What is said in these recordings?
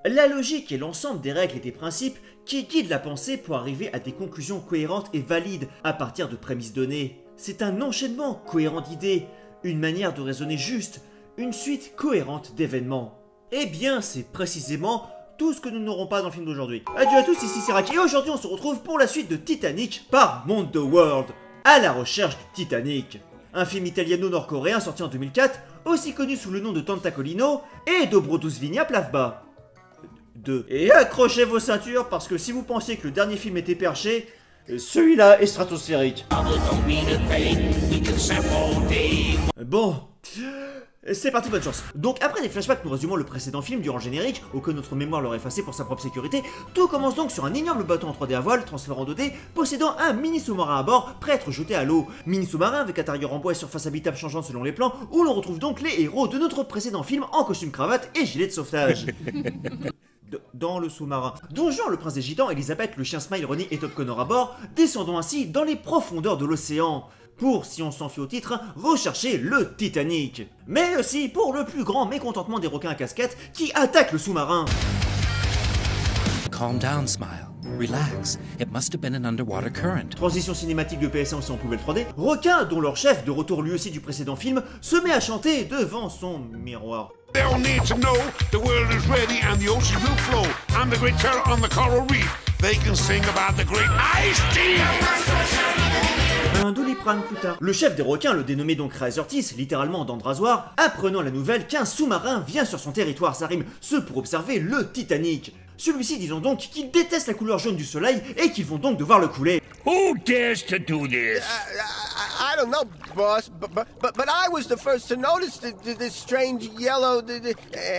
La logique est l'ensemble des règles et des principes qui guident la pensée pour arriver à des conclusions cohérentes et valides à partir de prémices données. C'est un enchaînement cohérent d'idées, une manière de raisonner juste, une suite cohérente d'événements. Eh bien, c'est précisément tout ce que nous n'aurons pas dans le film d'aujourd'hui. Adieu à tous, ici c'est Raki, et aujourd'hui on se retrouve pour la suite de Titanic par Mondo World, à la recherche du Titanic. Un film italiano-nord-coréen sorti en 2004, aussi connu sous le nom de Tentacolino et Dobroduzvinia Plavba. Et accrochez vos ceintures parce que si vous pensiez que le dernier film était perché, celui-là est stratosphérique. Bon, c'est parti, bonne chance. Donc après des flashbacks nous résumons le précédent film durant le générique, auquel notre mémoire l'aurait effacé pour sa propre sécurité, tout commence donc sur un énorme bateau en 3D à voile, transférant en 2D, possédant un mini sous-marin à bord, prêt à être jeté à l'eau. Mini sous-marin avec intérieur en bois et surface habitable changeante selon les plans, où l'on retrouve donc les héros de notre précédent film en costume cravate et gilet de sauvetage. Dans le sous-marin. Don Juan, le prince des gitans, Elisabeth, le chien Smile, Ronnie et Top Connor à bord, descendons ainsi dans les profondeurs de l'océan. Pour, si on s'en fie au titre, rechercher le Titanic. Mais aussi pour le plus grand mécontentement des requins à casquette qui attaquent le sous-marin. Calm down, Smile. Relax. It must have been an underwater current. Transition cinématique de PS1 aussi en poubelle 3D. Requin, dont leur chef, de retour lui aussi du précédent film, se met à chanter devant son miroir. They'll need to know the world is ready and the ocean will flow. And the great terror on the coral reef. They can sing about the great ice tea. Un doliprane plus tard. Le chef des requins, le dénommé donc Razortis, littéralement dent de rasoir, apprenant la nouvelle qu'un sous-marin vient sur son territoire, ça rime, ce pour observer le Titanic. Celui-ci disons donc qu'il déteste la couleur jaune du soleil et qu'ils vont donc devoir le couler. Who dares to do this? I don't know, boss, but I was the first to notice this strange yellow.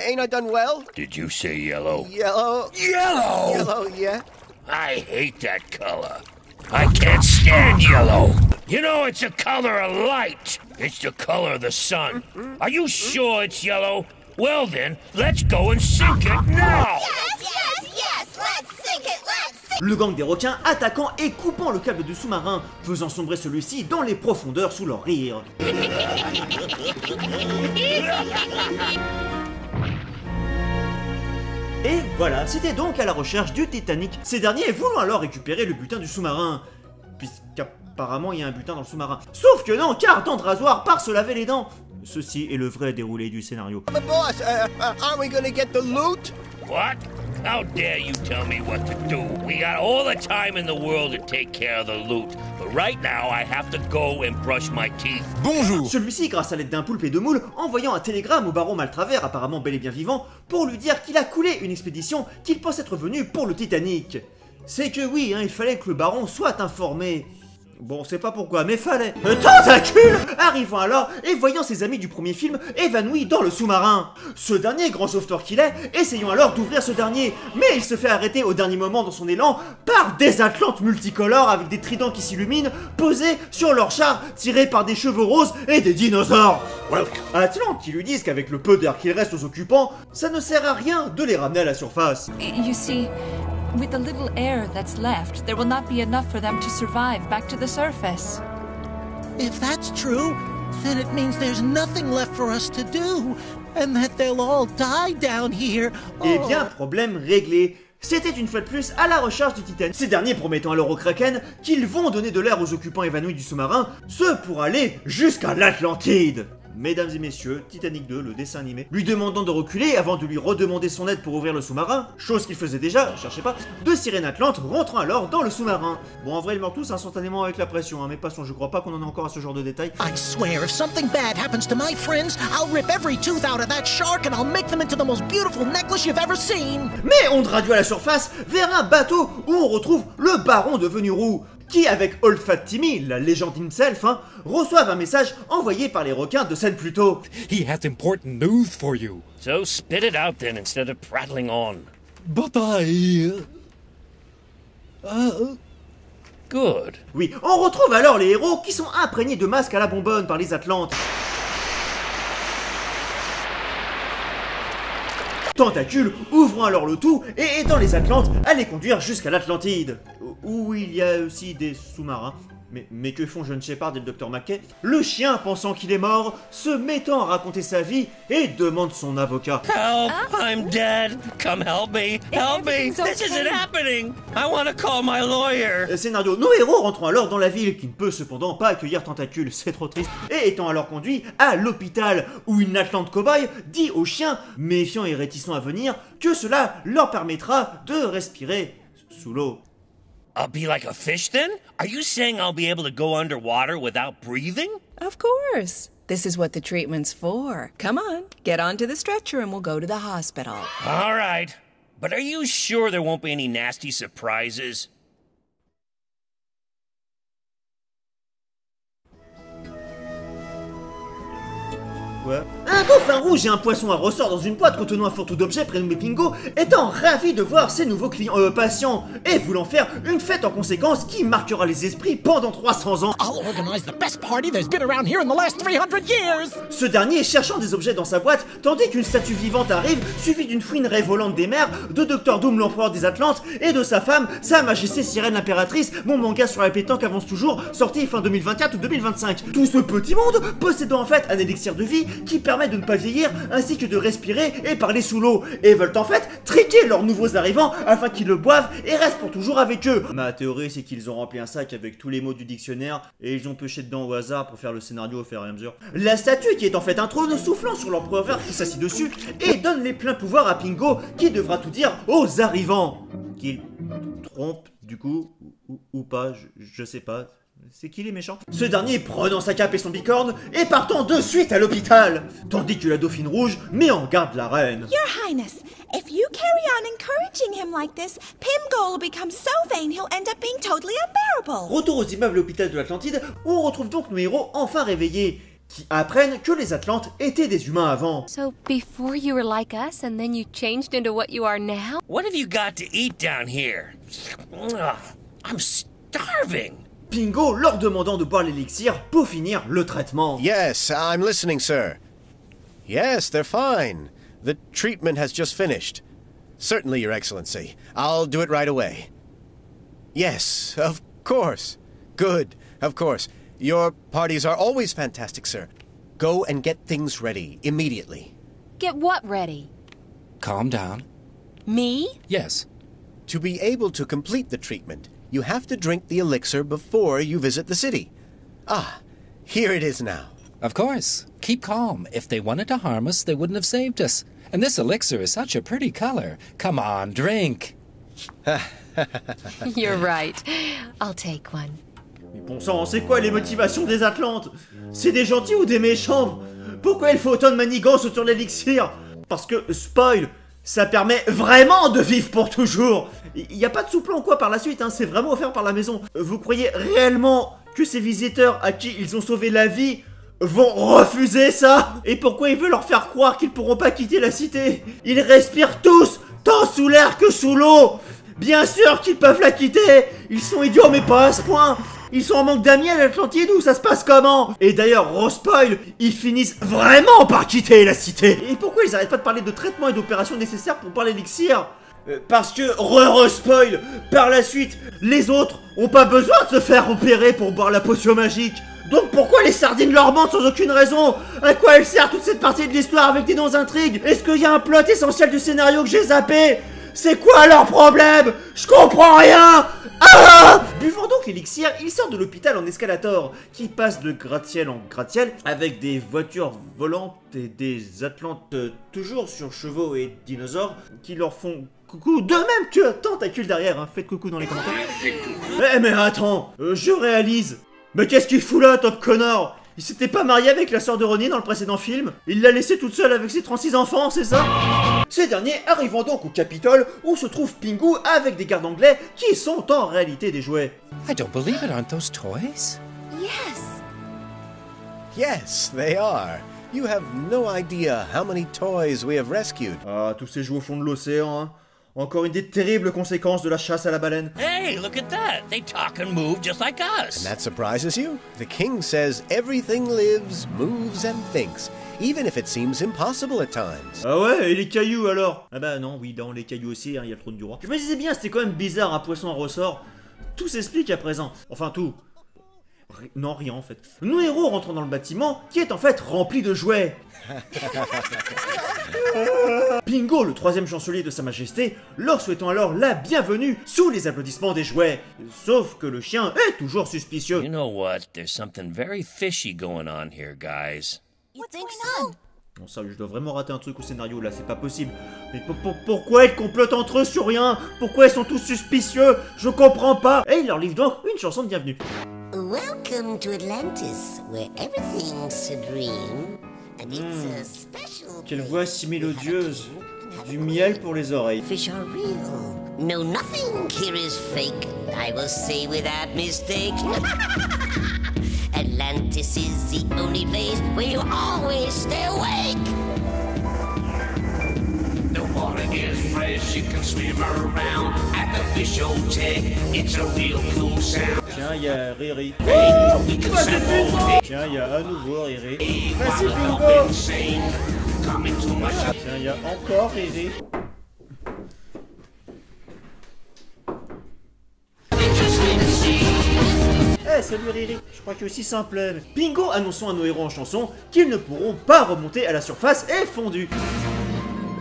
Ain't I done well? Did you say yellow? Yellow. Yellow! Yellow, yeah. I hate that color. I can't stand yellow. You know, it's a color of light. It's the color of the sun. Are you sure it's yellow? Well then, let's go and sink it now! Yes, let's sink it, Le gang des requins attaquant et coupant le câble du sous-marin, faisant sombrer celui-ci dans les profondeurs sous leur rire. Et voilà, c'était donc à la recherche du Titanic. Ces derniers voulant alors récupérer le butin du sous-marin. Puisqu'apparemment il y a un butin dans le sous-marin. Sauf que non, car dent de rasoir part se laver les dents. Ceci est le vrai déroulé du scénario. But boss, aren't we gonna get the loot? What? How dare you tell me what to do? We got all the time in the world to take care of the loot. But right now, I have to go and brush my teeth. Bonjour. Celui-ci, grâce à l'aide d'un poulpe et de moules, envoyant un télégramme au baron Maltravers, apparemment bel et bien vivant, pour lui dire qu'il a coulé une expédition qu'il pense être venu pour le Titanic. C'est que oui, il fallait que le baron soit informé. Bon, on sait pas pourquoi, mais fallait. Tentacule! Arrivant alors et voyant ses amis du premier film évanouis dans le sous-marin. Ce dernier, grand sauveteur qu'il est, essayant alors d'ouvrir ce dernier, mais il se fait arrêter au dernier moment dans son élan par des Atlantes multicolores avec des tridents qui s'illuminent, posés sur leur char, tirés par des cheveux roses et des dinosaures. Atlantes qui lui disent qu'avec le peu d'air qu'il reste aux occupants, ça ne sert à rien de les ramener à la surface. You see, with the little air that's left, there will not be enough for them to survive back to the surface. If that's true, then it means there's nothing left for us to do, and that they'll all die down here. Eh bien, problème réglé. C'était une fois de plus à la recherche du Titanic. Ces derniers promettant alors aux Kraken qu'ils vont donner de l'air aux occupants évanouis du sous-marin, ce pour aller jusqu'à l'Atlantide. Mesdames et messieurs, Titanic 2, le dessin animé, lui demandant de reculer avant de lui redemander son aide pour ouvrir le sous-marin, chose qu'il faisait déjà, cherchez pas, deux sirènes atlantes rentrant alors dans le sous-marin. Bon, en vrai, ils meurent tous instantanément avec la pression, mais passons, je crois pas qu'on en ait encore à ce genre de détails. I swear, if something bad happens to my friends, I'll rip every tooth out of that shark and I'll make them into the most beautiful necklace you've ever seen. Mais on radio à la surface vers un bateau où on retrouve le baron devenu roux, qui, avec Old Fat Timmy, la légende himself, reçoivent un message envoyé par les requins de scène plus tôt. He has important news for you. So spit it out then instead of prattling on. But I... Good. Oui, on retrouve alors les héros qui sont imprégnés de masques à la bonbonne par les Atlantes. Tentacule ouvrant alors le tout et aidant les Atlantes à les conduire jusqu'à l'Atlantide, où il y a aussi des sous-marins, Mais que font John Shepard et le Dr McKay? Le chien, pensant qu'il est mort, se mettant à raconter sa vie et demande son avocat. Help! I'm dead! Come help me! Help me! This isn't happening! I want to call my lawyer! Scénario, nos héros rentrant alors dans la ville qui ne peut cependant pas accueillir Tentacule, c'est trop triste, et étant alors conduits à l'hôpital où une Atlante cow-boy dit aux chiens, méfiants et réticents à venir, que cela leur permettra de respirer sous l'eau. I'll be like a fish then? Are you saying I'll be able to go underwater without breathing? Of course. This is what the treatment's for. Come on, get onto the stretcher and we'll go to the hospital. All right. But are you sure there won't be any nasty surprises? Ouais. Un dauphin rouge et un poisson à ressort dans une boîte contenant un fourre-tout d'objets prénommé Pingo, étant ravis de voir ses nouveaux patients, et voulant faire une fête en conséquence qui marquera les esprits pendant 300 ans. I'll organize the best party there's been around here in the last 300 years! Ce dernier cherchant des objets dans sa boîte, tandis qu'une statue vivante arrive, suivie d'une fouine volante des mers, de Dr Doom l'empereur des Atlantes, et de sa femme, Sa Majesté Sirène l'impératrice, mon manga sur la pétanque avance toujours, sorti fin 2024 ou 2025. Tout ce petit monde possédant en fait un élixir de vie qui permet de ne pas vieillir ainsi que de respirer et parler sous l'eau, et veulent en fait triquer leurs nouveaux arrivants afin qu'ils le boivent et restent pour toujours avec eux. Ma théorie c'est qu'ils ont rempli un sac avec tous les mots du dictionnaire et ils ont pioché dedans au hasard pour faire le scénario au fur et à mesure. La statue qui est en fait un trône soufflant sur l'empereur qui s'assit dessus et donne les pleins pouvoirs à Pingo qui devra tout dire aux arrivants. Qu'il trompe du coup ou pas, je sais pas. C'est qui les méchants? Ce dernier prenant sa cape et son bicorne et partant de suite à l'hôpital, tandis que la dauphine rouge met en garde la reine. Your Highness, if you carry on encouraging him like this, Pimgo will become so vain he'll end up being totally unbearable. Retour aux immeubles hôpital de l'Atlantide, où on retrouve donc nos héros enfin réveillés, qui apprennent que les Atlantes étaient des humains avant. So before you were like us and then you changed into what you are now? What have you got to eat down here? Ugh, I'm starving. Pingo leur demandant de boire l'élixir pour finir le traitement. Yes, I'm listening, sir. Yes, they're fine. The treatment has just finished. Certainly, Your Excellency. I'll do it right away. Yes, of course. Good, of course. Your parties are always fantastic, sir. Go and get things ready immediately. Get what ready? Calm down. Me? Yes. To be able to complete the treatment, you have to drink the elixir before you visit the city. Ah, here it is now. Of course. Keep calm. If they wanted to harm us, they wouldn't have saved us. And this elixir is such a pretty color. Come on, drink. You're right. I'll take one. Mais bon sang, c'est quoi les motivations des Atlantes? C'est des gentils ou des méchants? Pourquoi il faut autant de manigance autour de l'élixir? Parce que, spoil, ça permet vraiment de vivre pour toujours. Il n'y a pas de sous-plan quoi par la suite, hein, c'est vraiment offert par la maison. Vous croyez réellement que ces visiteurs à qui ils ont sauvé la vie vont refuser ça? Et pourquoi il veut leur faire croire qu'ils pourront pas quitter la cité? Ils respirent tous, tant sous l'air que sous l'eau. Bien sûr qu'ils peuvent la quitter. Ils sont idiots mais pas à ce point. Ils sont en manque d'amis à l'Atlantide ou ça se passe comment? Et d'ailleurs, Rospoil, ils finissent vraiment par quitter la cité. Et pourquoi ils arrêtent pas de parler de traitements et d'opérations nécessaires pour boire l'élixir? Parce que, Rospoil, par la suite, les autres ont pas besoin de se faire opérer pour boire la potion magique. Donc pourquoi les sardines leur mentent sans aucune raison? À quoi elle sert toute cette partie de l'histoire avec des non-intrigues? Est-ce qu'il y a un plot essentiel du scénario que j'ai zappé? C'est quoi leur problème? Je comprends rien. Ah! Buvant donc l'élixir, il sort de l'hôpital en escalator, qui passe de gratte-ciel en gratte-ciel, avec des voitures volantes et des Atlantes toujours sur chevaux et dinosaures, qui leur font coucou, de même que Tentacule derrière, hein. Faites coucou dans les commentaires. Eh mais attends, je réalise. Mais qu'est-ce qu'il fout là, Top Connor? Il s'était pas marié avec la sœur de Ronnie dans le précédent film? Il l'a laissée toute seule avec ses 36 enfants, c'est ça? Ces derniers arrivant donc au Capitole où se trouve Pingu avec des gardes anglais qui sont en réalité des jouets. I don't believe it, aren't those toys? Yes. Yes, they are. You have no idea how many toys we have rescued. Ah, tous ces jouets au fond de l'océan, hein. Encore une des terribles conséquences de la chasse à la baleine. Hey, look at that. They talk and move just like us. And that surprises you? The king says everything lives, moves and thinks, even if it seems impossible at times. Ah ouais, et les cailloux alors? Ah bah non, oui, dans les cailloux aussi, hein, il y a le trône du roi. Je me disais bien, c'était quand même bizarre un poisson à ressort. Tout s'explique à présent. Enfin tout. Non, rien en fait. Nos héros rentrent dans le bâtiment qui est en fait rempli de jouets. Pingo, le 3e chancelier de Sa Majesté, leur souhaitant alors la bienvenue sous les applaudissements des jouets. Sauf que le chien est toujours suspicieux. You know what? There's something very fishy going on here, guys. What's going on? Bon ça, je dois vraiment rater un truc au scénario là, c'est pas possible. Mais pourquoi ils complotent entre eux sur rien? Pourquoi ils sont tous suspicieux? Je comprends pas. Et il leur livre donc une chanson de bienvenue. Welcome to Atlantis, where everything's a dream, and it's a special. Quelle voix si mélodieuse. Du miel pour les oreilles. Fish are real. No, nothing here is fake. I will say without mistake. Atlantis is the only place where you always stay awake. The water is fresh, you can swim around at the fish hotel. It's a real cool sound. Tiens, y a Riri. We can sample. Tiens, y a à nouveau Riri. Merci Bingo. Coming to my shop. Tiens, y a encore Riri. Eh, salut Riri. Je crois qu'il y a aussi Simple. Bingo annonçant à nos héros en chanson qu'ils ne pourront pas remonter à la surface est fondu.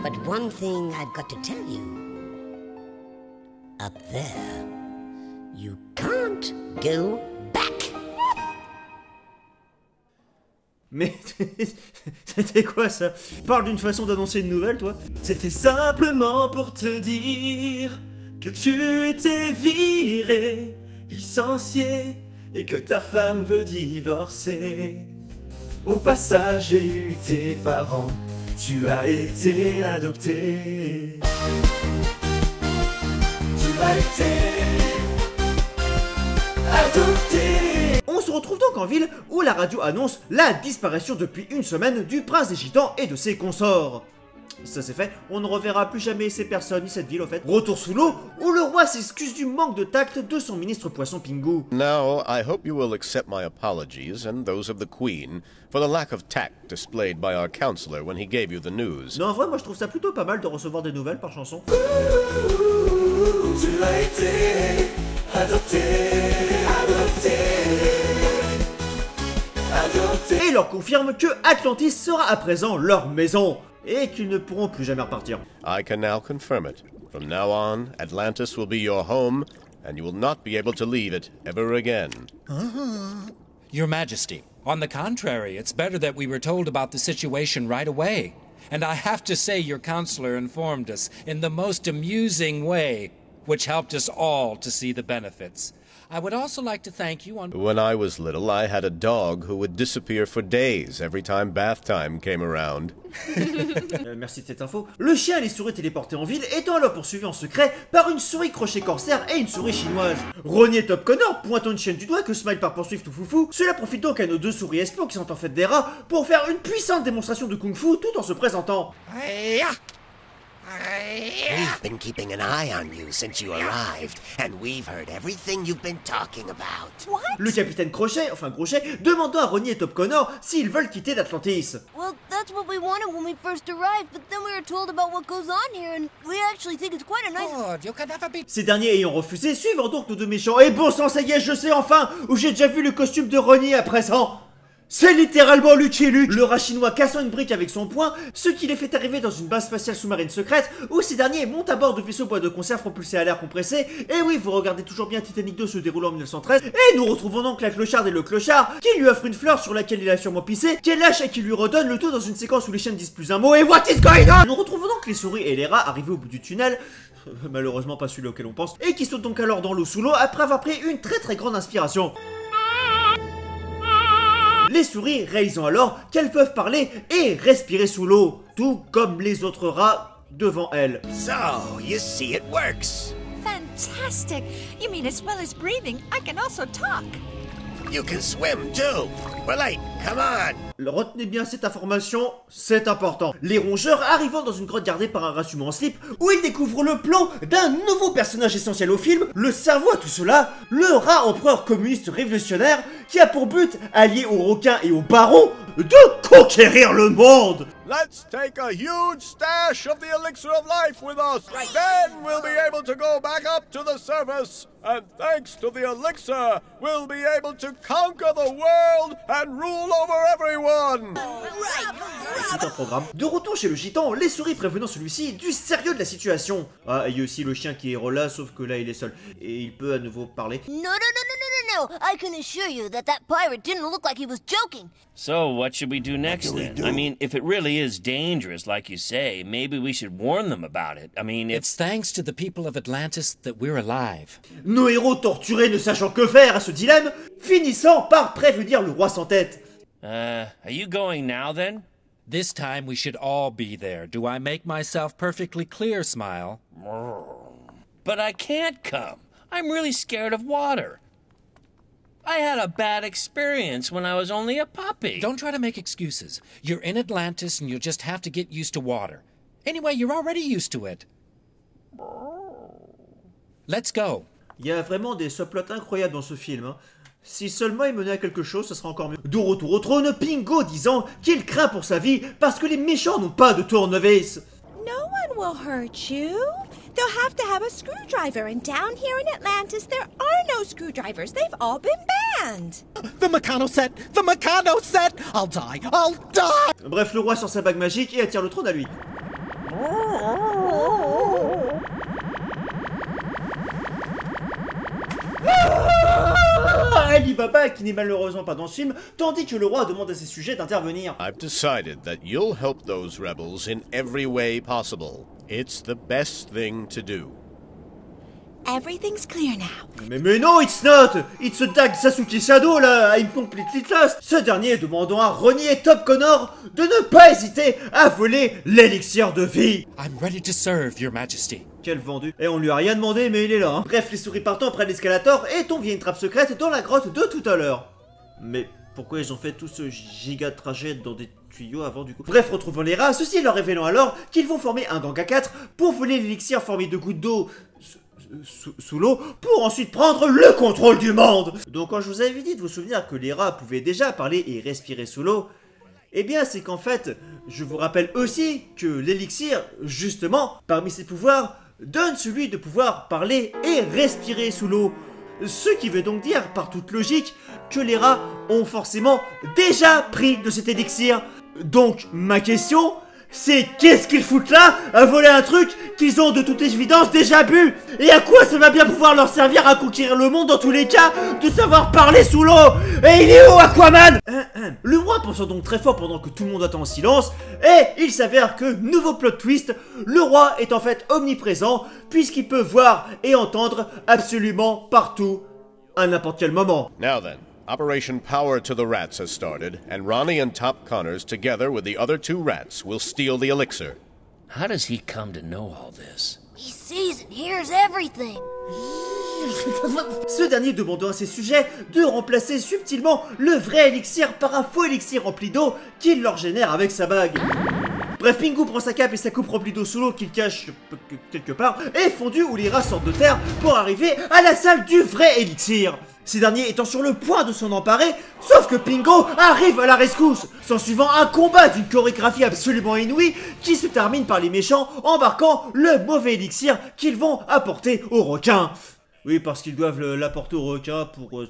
But one thing I've got to tell you. Up there, you can't go back. Mais c'était quoi ça? Parle d'une façon d'annoncer une nouvelle, toi? C'était simplement pour te dire que tu étais viré, licencié, et que ta femme veut divorcer. Au passage, j'ai eu tes parents, tu as été adopté. Tu as été adopté. On se retrouve donc en ville où la radio annonce la disparition depuis une semaine du prince des gitans et de ses consorts. Ça c'est fait, on ne reverra plus jamais ces personnes ni cette ville au fait. Retour sous l'eau, où le roi s'excuse du manque de tact de son ministre poisson Pingu. Now, I hope you will accept my apologies and those of the Queen for the lack of tact displayed by our counselor when he gave you the news. Non, en vrai, moi je trouve ça plutôt pas mal de recevoir des nouvelles par chanson. Tu as été adopté, adopté. Et leur confirme que Atlantis sera à présent leur maison et qu'ils ne pourront plus jamais repartir. I can now confirm it. From now on, Atlantis will be your home, and you will not be able to leave it ever again. Your Majesty, on the contrary, it's better that we were told about the situation right away. And I have to say your counselor informed us in the most amusing way, which helped us all to see the benefits. I would also like to thank you on... When I was little, I had a dog who would disappear for days every time bath time came around. Merci de cette info. Le chien et les souris téléportés en ville étant alors poursuivis en secret par une souris crochet corsaire et une souris chinoise. Ronnie et Top Connor pointant une chaîne du doigt que Smile part poursuivre tout foufou. Cela profite donc à nos deux souris espions qui sont en fait des rats pour faire une puissante démonstration de kung-fu tout en se présentant. We've been keeping an eye on you since you arrived, and we've heard everything you've been talking about. What? Le capitaine Crochet, enfin Crochet, demandant à Ronnie et Top Connor s'ils veulent quitter l'Atlantis. Well, that's what we wanted when we first arrived, but then we were told about what goes on here, and we actually think it's quite a nice... Good, you can never be... Ces derniers ayant refusé, suivant donc nos deux méchants. Et bon sang, ça y est, je sais enfin où j'ai déjà vu le costume de Ronnie à présent. C'est littéralement Lucky Luke, le rat chinois cassant une brique avec son poing, ce qui les fait arriver dans une base spatiale sous-marine secrète, où ces derniers montent à bord de vaisseaux bois de conserve propulsés à l'air compressé, et oui, vous regardez toujours bien Titanic 2 se déroulant en 1913, et nous retrouvons donc la clocharde et le clochard, qui lui offre une fleur sur laquelle il a sûrement pissé, qu'elle lâche et qui lui redonne le tout dans une séquence où les chiens disent plus un mot, et what is going on? Nous retrouvons donc les souris et les rats arrivés au bout du tunnel, malheureusement pas celui auquel on pense, et qui sautent donc alors dans l'eau sous l'eau après avoir pris une très grande inspiration. Les souris réalisant alors qu'elles peuvent parler et respirer sous l'eau, tout comme les autres rats devant elles. So, you see it works. Fantastic! You mean as well as breathing, I can also talk. You can swim too. We're late, come on. Retenez bien cette information, c'est important. Les rongeurs arrivant dans une grotte gardée par un rat humain en slip, où ils découvrent le plan d'un nouveau personnage essentiel au film, le cerveau à tout cela, le rat empereur communiste révolutionnaire, qui a pour but, allié aux requins et aux barons, de conquérir le monde. let's take a huge stash of the elixir of life with us. Then we'll be able to go back up to the surface. And thanks to the elixir, we'll be able to conquer the world and rule over everyone. C'est un programme. De retour chez le gitan, les souris prévenant celui-ci du sérieux de la situation. Ah, il y a aussi le chien qui est là, sauf que là il est seul. Et il peut à nouveau parler. No. I can assure you that pirate didn't look like he was joking. So, what should we do next then? I mean, if it really is dangerous, like you say, maybe we should warn them about it. I mean, It's thanks to the people of Atlantis that we're alive. Nos héros torturés ne sachant que faire à ce dilemme, finissant par prévenir le roi sans tête. Are you going now then? This time we should all be there. Do I make myself perfectly clear, Smile? But I can't come. I'm really scared of water. I had a bad experience when I was only a puppy. Don't try to make excuses. You're in Atlantis and you'll just have to get used to water. Anyway, you're already used to it. Let's go. Il y a vraiment des subplots incroyables dans ce film. Hein. Si seulement il menait à quelque chose, ce serait encore mieux. De retour au trône, Pingo disant qu'il craint pour sa vie parce que les méchants n'ont pas de tournevis. No one will hurt you. They'll have to have a screwdriver, and down here in Atlantis, there are no screwdrivers. They've all been banned. The Meccano set! The Meccano set! I'll die! I'll die! Bref, le roi sort sa bague magique et attire le trône à lui. Alibaba qui n'est malheureusement pas dans ce film, tandis que le roi demande à ses sujets d'intervenir. I've decided that you'll help those rebels in every way possible. It's the best thing to do. Everything's clear now. Mais non, it's not! It's a Dag Sasuke Shadow là, I'm completely lost! Ce dernier demandant à Ronnie et Top Connor de ne pas hésiter à voler l'élixir de vie. I'm ready to serve, Your Majesty. Quel vendu. Et on lui a rien demandé, mais il est là. Hein. Bref, les souris partant prennent l'escalator et tombent via une trappe secrète dans la grotte de tout à l'heure. Mais pourquoi ils ont fait tout ce giga trajet dans des tuyaux avant du coup? Bref, retrouvant les rats, ceci leur révélant alors qu'ils vont former un gang à 4 pour voler l'élixir formé de gouttes d'eau sous l'eau pour ensuite prendre le contrôle du monde. Donc quand je vous avais dit de vous souvenir que les rats pouvaient déjà parler et respirer sous l'eau, eh bien c'est qu'en fait, je vous rappelle aussi que l'élixir, justement, parmi ses pouvoirs, donne celui de pouvoir parler et respirer sous l'eau. Ce qui veut donc dire, par toute logique, que les rats ont forcément déjà pris de cet élixir. Donc ma question, c'est qu'est-ce qu'ils foutent là à voler un truc qu'ils ont de toute évidence déjà bu? Et à quoi ça va bien pouvoir leur servir à conquérir le monde dans tous les cas de savoir parler sous l'eau? Et il est où Aquaman? Le roi pensant donc très fort pendant que tout le monde attend en silence, et il s'avère que, nouveau plot twist, le roi est en fait omniprésent puisqu'il peut voir et entendre absolument partout à n'importe quel moment. Now then. Operation Power to the Rats has started, and Ronnie and Top Connors, together with the other 2 rats, will steal the elixir. How does he come to know all this? He sees and hears everything. Ce dernier demandant à ses sujets de remplacer subtilement le vrai élixir par un faux élixir rempli d'eau qu'il leur génère avec sa bague. Bref, Pingu prend sa cape et sa coupe remplie d'eau sous l'eau qu'il cache quelque part et fondu où les rats sortent de terre pour arriver à la salle du vrai élixir. Ces derniers étant sur le point de s'en emparer, sauf que Pingo arrive à la rescousse, s'en suivant un combat d'une chorégraphie absolument inouïe qui se termine par les méchants embarquant le mauvais élixir qu'ils vont apporter aux requins. Oui, parce qu'ils doivent l'apporter aux requins pour...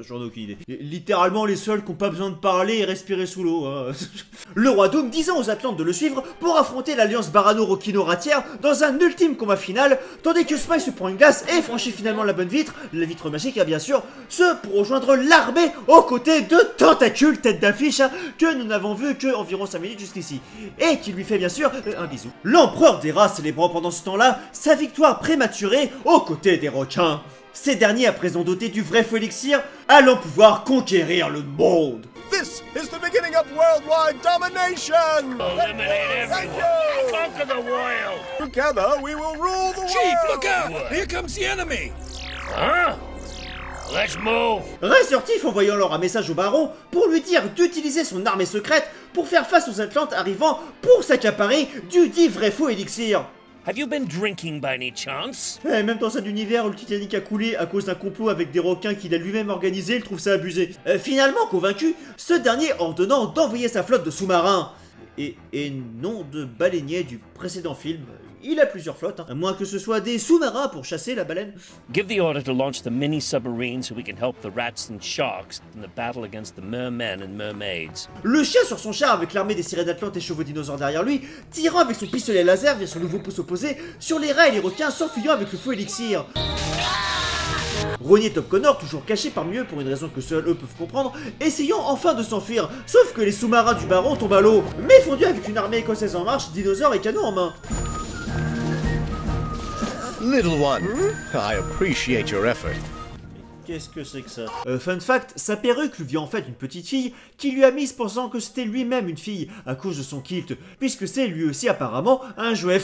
j'en ai aucune idée. Littéralement les seuls qui n'ont pas besoin de parler et respirer sous l'eau. Hein. Le roi Doom disant aux Atlantes de le suivre pour affronter l'alliance Barano-Rokino-Ratière dans un ultime combat final, tandis que Smile se prend une glace et franchit finalement la bonne vitre, la vitre magique, bien sûr, ce pour rejoindre l'armée aux côtés de Tentacules, tête d'affiche, hein, que nous n'avons vu que environ 5 minutes jusqu'ici. Et qui lui fait bien sûr un bisou. L'empereur des rats célébrant pendant ce temps-là sa victoire prématurée aux côtés des requins. Ces derniers, à présent dotés du vrai faux élixir, allant pouvoir conquérir le monde. This is the beginning of worldwide domination! Eliminate everyone! Conquer the world! Together we will rule the world! Chief, look out! Here comes the enemy! Huh? Let's move! Ressortif envoyant alors un message au baron pour lui dire d'utiliser son armée secrète pour faire face aux Atlantes arrivant pour s'accaparer du dit vrai faux élixir. Have you been drinking by any chance? Même dans un univers où le Titanic a coulé à cause d'un complot avec des requins qu'il a lui-même organisé, il trouve ça abusé. Finalement convaincu, ce dernier ordonnant d'envoyer sa flotte de sous-marins. et non de baleinier du précédent film. Il a plusieurs flottes, à moins que ce soit des sous-marins pour chasser la baleine. Give the order to launch the mini-submarine so we can help the rats and sharks in the battle against the mermen and mermaids. Le chien sur son char avec l'armée des sirènes d'Atlante et chevaux dinosaures derrière lui, tirant avec son pistolet laser vers son nouveau pouce opposé sur les rats et les requins s'enfuyant avec le feu élixir. Ronnie et Top Connor, toujours cachés parmi eux pour une raison que seuls eux peuvent comprendre, essayant enfin de s'enfuir, sauf que les sous-marins du baron tombent à l'eau, mais fondus avec une armée écossaise en marche, dinosaures et canons en main. Little one, I appreciate your effort. Qu'est-ce que c'est que ça? Fun fact, sa perruque lui vient en fait d'une petite fille qui lui a mise pensant que c'était lui-même une fille à cause de son kilt, puisque c'est lui aussi apparemment un jouet.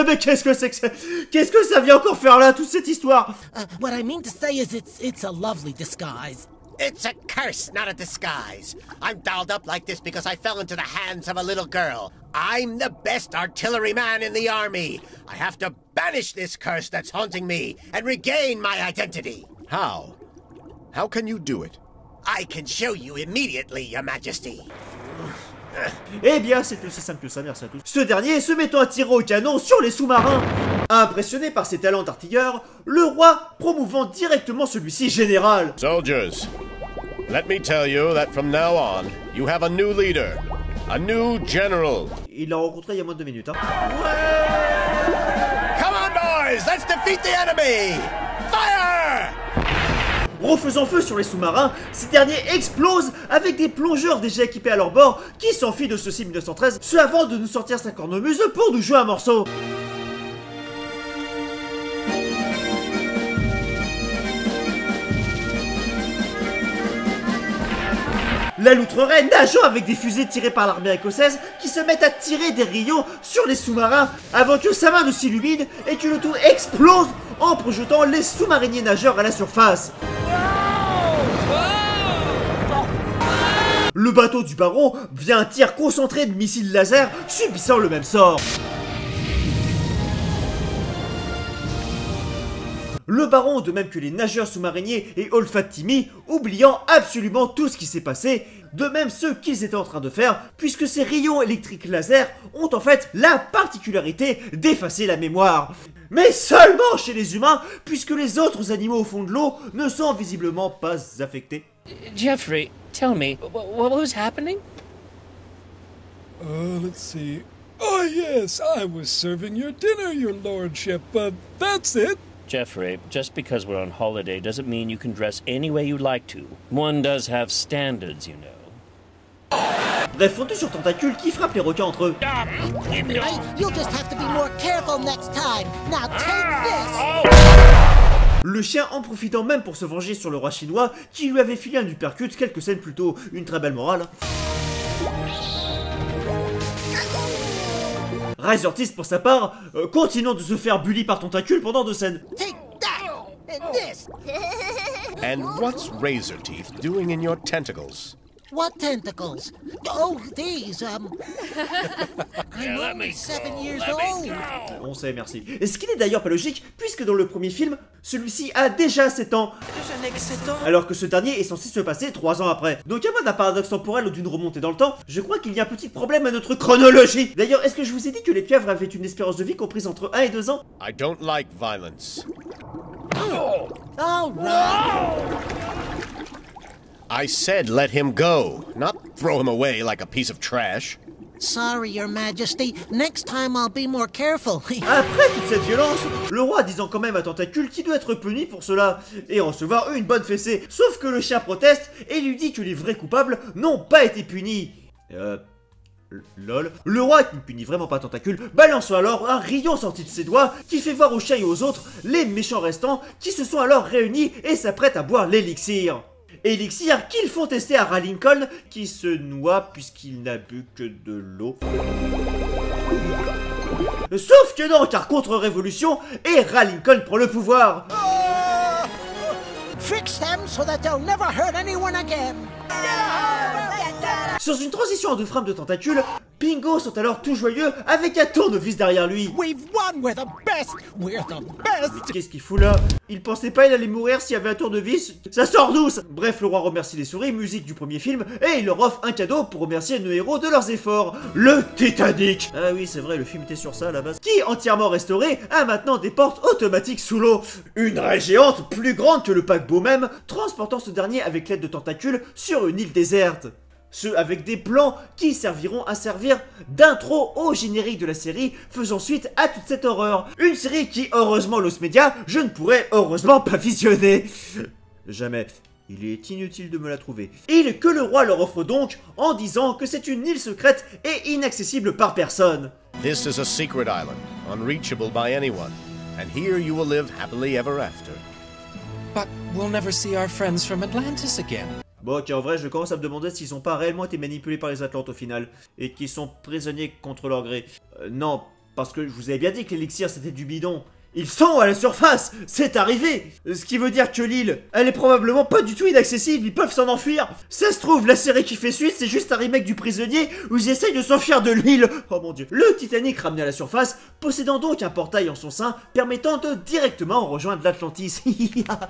Mais qu'est-ce que c'est que ça? Qu'est-ce que ça vient encore faire là, toute cette histoire? What I mean to say is it's a lovely disguise. It's a curse, not a disguise. I'm dolled up like this because I fell into the hands of a little girl. I'm the best artilleryman in the army. I have to banish this curse that's haunting me and regain my identity. How? How can you do it? I can show you immediately, Your Majesty. Eh bien, c'est aussi simple que ça, merci à tous. Ce dernier se mettant à tirer au canon sur les sous-marins. Impressionné par ses talents d'artilleur, le roi promouvant directement celui-ci général. Soldiers, let me tell you that from now on, you have a new leader, a new general. Il l'a rencontré il y a moins de 2 minutes. Hein. Come on, boys, let's defeat the enemy. Fire! Refaisant feu sur les sous-marins, ces derniers explosent avec des plongeurs déjà équipés à leur bord qui s'enfuient de ceux-ci 1913, ce avant de nous sortir sa cornemuse pour nous jouer un morceau. La loutre-raie nageant avec des fusées tirées par l'armée écossaise qui se mettent à tirer des rayons sur les sous-marins avant que sa main ne s'illumine et que le tout explose en projetant les sous-mariniers nageurs à la surface. Le bateau du baron vient un tir concentré de missiles laser subissant le même sort. Le baron, de même que les nageurs sous-mariniers et Olfat Timmy, oubliant absolument tout ce qui s'est passé, de même ce qu'ils étaient en train de faire, puisque ces rayons électriques laser ont en fait la particularité d'effacer la mémoire. Mais seulement chez les humains, puisque les autres animaux au fond de l'eau ne sont visiblement pas affectés. Jeffrey, tell me, what was happening? Let's see. Oh yes, I was serving your dinner, your lordship, but that's it. Jeffrey, just because we're on holiday doesn't mean you can dress any way you like to. One does have standards, you know. Bref, fondu sur tentacules qui frappent les requins entre eux. You'll just have to be more careful next time. Now take this. Le chien en profitant même pour se venger sur le roi chinois qui lui avait filé un uppercut quelques scènes plus tôt. Une très belle morale. Rise Ortiz, pour sa part, continuant de se faire bully par tentacules pendant 2 scènes. Take that and this. And what's Razor Teeth doing in your tentacles? What tentacles? Oh, these, I'm only 7 years old. On sait, merci. Et ce qui n'est d'ailleurs pas logique, puisque dans le premier film, celui-ci a déjà 7 ans. Je n'ai que 7 ans. Alors que ce dernier est censé se passer 3 ans après. Donc à moins d'un paradoxe temporel ou d'une remontée dans le temps, je crois qu'il y a un petit problème à notre chronologie. D'ailleurs, est-ce que je vous ai dit que les pieuvres avaient une espérance de vie comprise entre 1 et 2 ans? I don't like violence. All right. I said let him go, not throw him away like a piece of trash. Sorry, Your Majesty. Next time I'll be more careful. Après toute cette violence, le roi disant quand même à Tentacule qu'il doit être puni pour cela et recevoir une bonne fessée. Sauf que le chien proteste et lui dit que les vrais coupables n'ont pas été punis. Lol. Le roi, qui ne punit vraiment pas Tentacule, balance alors un rayon sorti de ses doigts qui fait voir aux chiens et aux autres les méchants restants qui se sont alors réunis et s'apprêtent à boire l'élixir. Élixir qu'ils font tester à Ray Lincoln qui se noie puisqu'il n'a bu que de l'eau. Sauf que non, car contre-révolution, et Ray Lincoln prend le pouvoir. Fix them so that they'll never hurt anyone again. Sur une transition en 2 frames de tentacules, Pingo sont alors tout joyeux avec un tournevis derrière lui. We've won, we're the best, we're the best. Mais qu'est-ce qu'il fout là? Il pensait pas il allait mourir s'il y avait un tournevis? Ça sort d'où ça? Bref, le roi remercie les souris, musique du premier film, et il leur offre un cadeau pour remercier nos héros de leurs efforts. Le Titanic. Ah oui, c'est vrai, le film était sur ça à la base. Qui, entièrement restauré, a maintenant des portes automatiques sous l'eau. Une raie géante plus grande que le paquebot même, transportant ce dernier avec l'aide de tentacules sur une île déserte. Ce avec des plans qui serviront à servir d'intro au générique de la série, faisant suite à toute cette horreur. Une série qui, heureusement, Los Media, je ne pourrais heureusement pas visionner. Jamais. Il est inutile de me la trouver. Île que le roi leur offre donc en disant que c'est une île secrète et inaccessible par personne. This is a secret island, unreachable by anyone, and here you will live happily ever after. But we'll never see our friends from Atlantis again. Bon, ok, en vrai, je commence à me demander s'ils ont pas réellement été manipulés par les Atlantes au final, et qu'ils sont prisonniers contre leur gré. Non, parce que je vous avais bien dit que l'élixir c'était du bidon. Ils sont à la surface, c'est arrivé. Ce qui veut dire que l'île, elle est probablement pas du tout inaccessible, ils peuvent s'en enfuir. Ça se trouve, la série qui fait suite, c'est juste un remake du Prisonnier où ils essayent de s'enfuir de l'île. Oh mon dieu. Le Titanic ramené à la surface, possédant donc un portail en son sein, permettant de directement rejoindre l'Atlantis.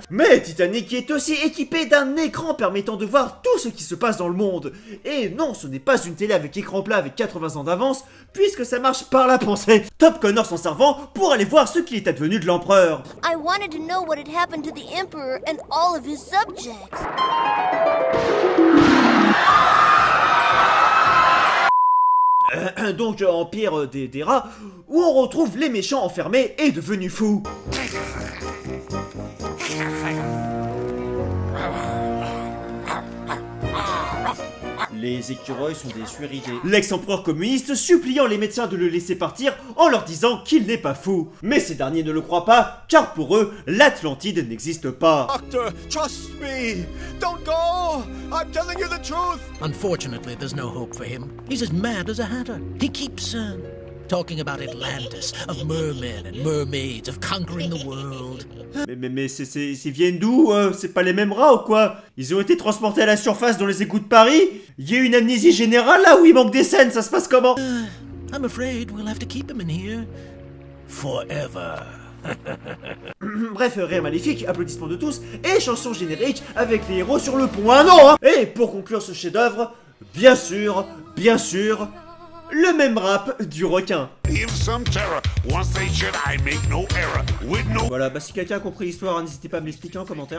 Mais Titanic qui est aussi équipé d'un écran permettant de voir tout ce qui se passe dans le monde. Et non, ce n'est pas une télé avec écran plat avec 80 ans d'avance, puisque ça marche par la pensée. Top Connor s'en servant pour aller voir ce qui est advenu de l'empereur. I wanted to know what had happened to the Emperor and all of his subjects. Donc, Empire des rats, où on retrouve les méchants enfermés et devenus fous. Les écureuils sont des suéridés. L'ex-empereur communiste suppliant les médecins de le laisser partir en leur disant qu'il n'est pas fou. Mais ces derniers ne le croient pas, car pour eux, l'Atlantide n'existe pas. Doctor, trust me! Don't go! I'm telling you the truth! Unfortunately, there's no hope for him. He's as mad as a hatter. He keeps talking about Atlantis, of mermen and mermaids, of conquering the world. Mais c'est viennent d'où? C'est pas les mêmes rats ou quoi? Ils ont été transportés à la surface dans les égouts de Paris? Il y a une amnésie générale là où il manque des scènes, ça se passe comment? I'm afraid we'll have to keep him in here forever. Bref, rire maléfique, applaudissements de tous, et chanson générique avec les héros sur le pont. Ah non, hein. Et pour conclure ce chef-d'œuvre, bien sûr, le même rap du requin. Voilà, bah si quelqu'un a compris l'histoire, n'hésitez pas à me l'expliquer en commentaire.